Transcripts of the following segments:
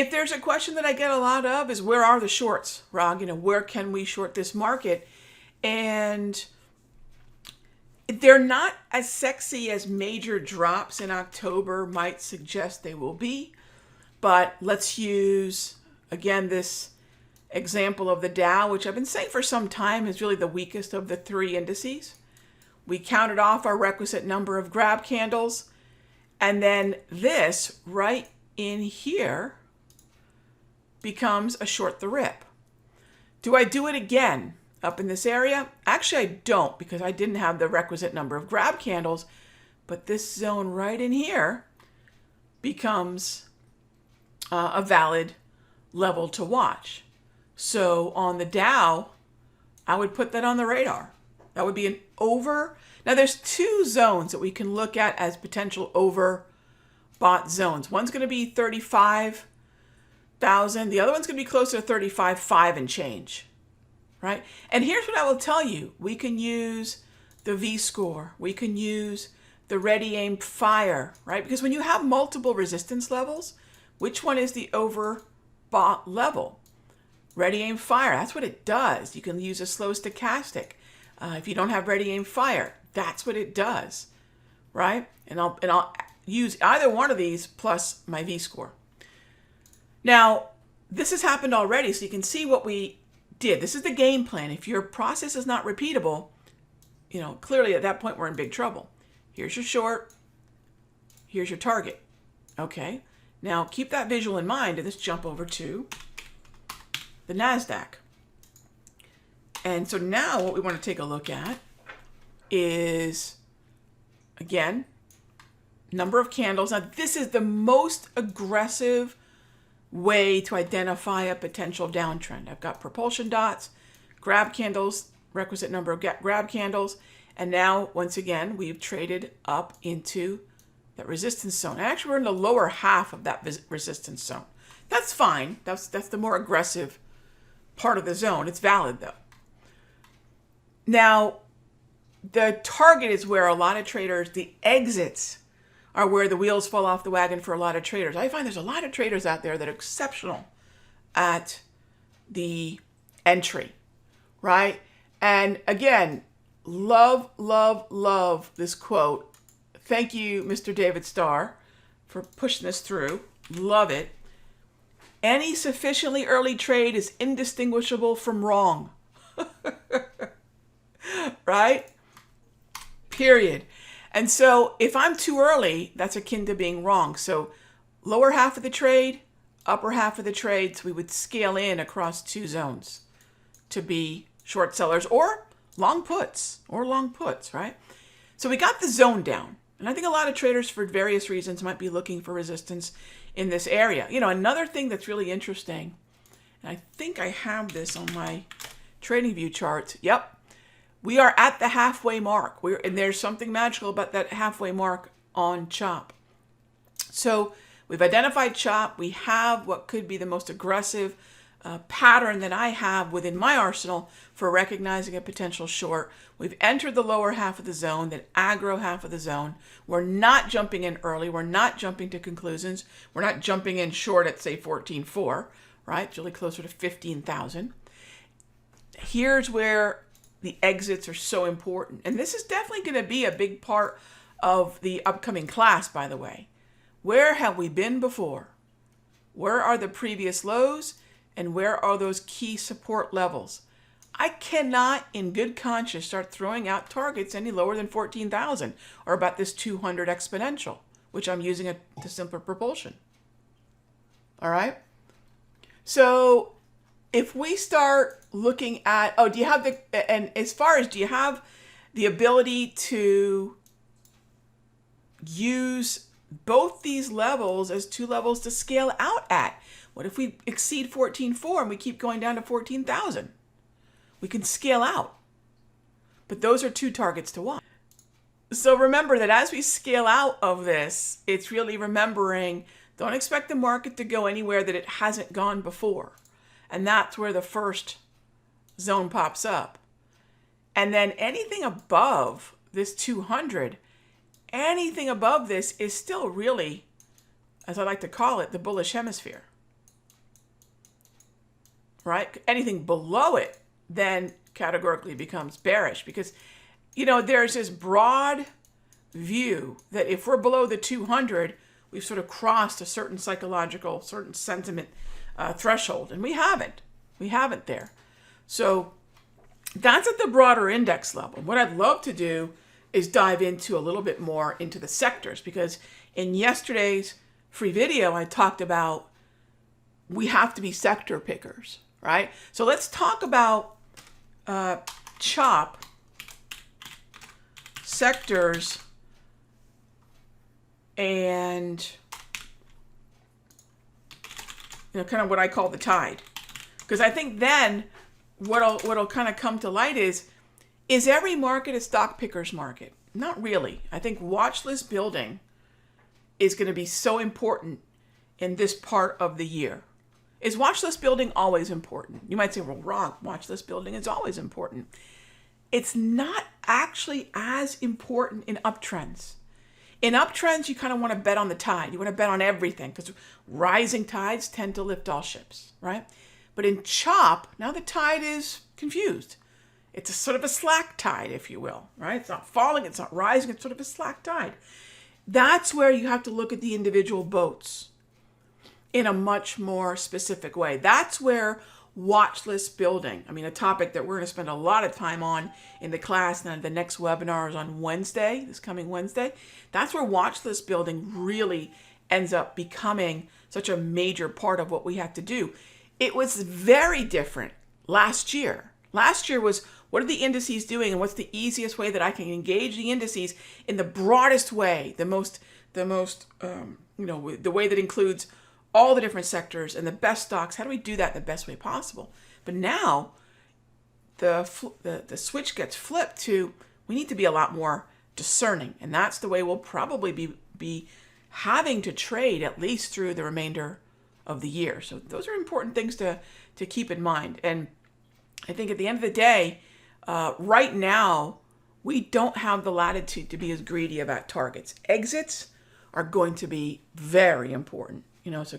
If there's a question that I get a lot of is, where are the shorts, Rag? Where can we short this market? And they're not as sexy as major drops in October might suggest they will be. But let's use, again, this example of the Dow, which I've been saying for some time is really the weakest of the three indices. We counted off our requisite number of grab candles. And then this right in here becomes a short the rip. Do I do it again up in this area? Actually, I don't, because I didn't have the requisite number of grab candles. But this zone right in here becomes a valid level to watch. So on the Dow, I would put that on the radar. That would be an over. Now there's two zones that we can look at as potential overbought zones. One's going to be 35,000. The other one's going to be closer to 35.5 and change, right? And here's what I will tell you. We can use the V-score. We can use the ready, aim, fire, right? Because when you have multiple resistance levels, which one is the overbought level? Ready, aim, fire. That's what it does. You can use a slow stochastic. If you don't have ready, aim, fire, that's what it does, right? And I'll use either one of these plus my V-score. Now, this has happened already, so you can see what we did. This is the game plan. If your process is not repeatable, clearly at that point we're in big trouble. Here's your short. Here's your target. Okay. Now, keep that visual in mind, and let's jump over to the NASDAQ. And so now what we want to take a look at is, again, number of candles. Now, this is the most aggressive way to identify a potential downtrend. I've got propulsion dots, grab candles, requisite number of grab candles, and now, once again, we've traded up into that resistance zone. And actually, we're in the lower half of that resistance zone. That's fine. That's the more aggressive part of the zone. It's valid, though. Now, the target is where a lot of traders, the exits are where the wheels fall off the wagon for a lot of traders. I find there's a lot of traders out there that are exceptional at the entry, right? And again, love, love, love this quote. Thank you, Mr. David Starr, for pushing this through. Love it. Any sufficiently early trade is indistinguishable from wrong. Right? Period. And so if I'm too early, that's akin to being wrong. So lower half of the trade, upper half of the trades, we would scale in across two zones to be short sellers or long puts, right? So we got the zone down. And I think a lot of traders, for various reasons, might be looking for resistance in this area. Another thing that's really interesting, and I think I have this on my trading view charts. Yep. We are at the halfway mark. And there's something magical about that halfway mark on CHOP. So we've identified CHOP. We have what could be the most aggressive pattern that I have within my arsenal for recognizing a potential short. We've entered the lower half of the zone, that aggro half of the zone. We're not jumping in early. We're not jumping to conclusions. We're not jumping in short at, say, 14.4, right? It's really closer to 15,000. Here's where the exits are so important. And this is definitely going to be a big part of the upcoming class, by the way. Where have we been before? Where are the previous lows? And where are those key support levels? I cannot, in good conscience, start throwing out targets any lower than 14,000 or about this 200 exponential, which I'm using to simpler propulsion. All right? So if we start looking at, do you have do you have the ability to use both these levels as two levels to scale out at? What if we exceed 14.4 and we keep going down to 14,000? We can scale out. But those are two targets to watch. So remember that as we scale out of this, it's really remembering, don't expect the market to go anywhere that it hasn't gone before. And that's where the first zone pops up. And then anything above this 200, anything above this is still really, as I like to call it, the bullish hemisphere. right? Anything below it then categorically becomes bearish because, you know, there's this broad view that if we're below the 200, we've sort of crossed a certain psychological, certain sentiment threshold, and we haven't. We haven't there. So that's at the broader index level. What I'd love to do is dive into a little bit more into the sectors, because in yesterday's free video, I talked about we have to be sector pickers, right? So let's talk about CHOP sectors and, you know, kind of what I call the tide. Because I think then what'll kind of come to light is every market a stock picker's market? Not really. I think watch list building is going to be so important in this part of the year. Is watch list building always important? You might say, well, wrong. Watch list building is always important. It's not actually as important in uptrends. In uptrends, you kind of want to bet on the tide. You want to bet on everything because rising tides tend to lift all ships, right? But in CHOP, now the tide is confused. It's a sort of a slack tide, if you will, right? It's not falling, it's not rising, it's sort of a slack tide. That's where you have to look at the individual boats in a much more specific way. That's where watch list building, I mean, a topic that we're going to spend a lot of time on in the class, and the next webinar is on Wednesday, this coming Wednesday. That's where watch list building really ends up becoming such a major part of what we have to do. It was very different last year. Last year was, what are the indices doing, and what's the easiest way that I can engage the indices in the broadest way, the most, you know, the way that includes all the different sectors and the best stocks. How do we do that in the best way possible? But now the switch gets flipped to, we need to be a lot more discerning, and that's the way we'll probably be having to trade at least through the remainder of the year. So those are important things to keep in mind. And I think at the end of the day, right now, we don't have the latitude to be as greedy about targets. Exits are going to be very important, you know, so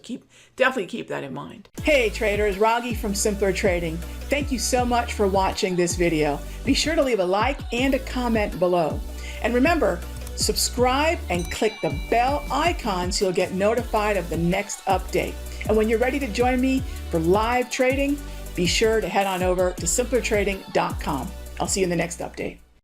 definitely keep that in mind. Hey traders, Raghee from Simpler Trading. Thank you so much for watching this video. Be sure to leave a like and a comment below. And remember, subscribe and click the bell icon so you'll get notified of the next update. And when you're ready to join me for live trading, be sure to head on over to simplertrading.com. I'll see you in the next update.